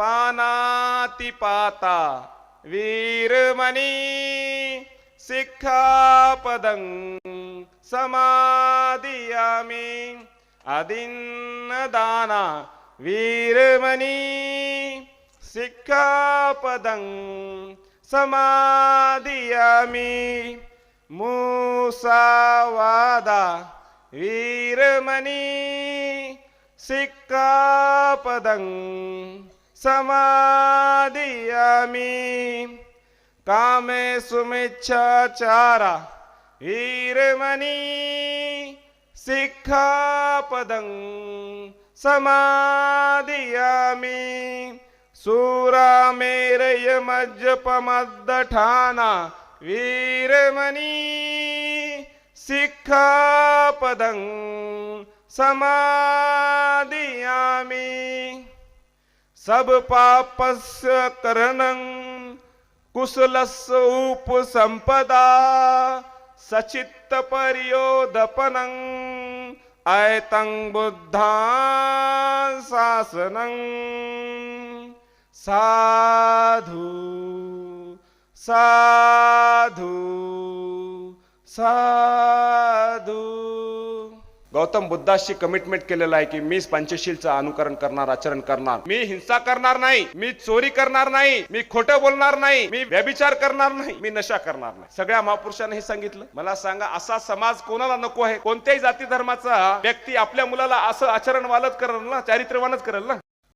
पानातिपाता वीरमणी सिक्खापदं समादियामि अदिन्नदाना वीरमणी सिक्खापदं समादियामि मुसावादा वीरमणी सिक्खापदं समादियामि कामे सुमिच्छाचारा वीरमणी सिक्खापदं समादियामि सूरामेरय मज्जपमद्दठाना वीरमणी सिक्खापदं समादियामि सब पापस्य करणं कुशलस्य उपसंपदा सचित्त पर्योदपनं ऐतं बुद्धां शासनं साधु साधु साधु। गौतम बुद्धाशी कमिटमेंट केलेला आहे की मी पंचशीलचं अनुकरण करणार, आचरण करणार, मी हिंसा करणार नाही, मी चोरी करणार नाही, मी खोटं बोलणार नाही, मी व्यभिचार करणार नाही, मी नशा करणार नाही। सगळ्या महापुरुषांनी हे सांगितलं। मला सांगा, असा समाज कोणाला नको आहे? कोणत्याही जाती धर्माचा व्यक्ती आपल्या मुलाला असं आचरणवालच करेल ना, चारित्र्यवानच करेल ना।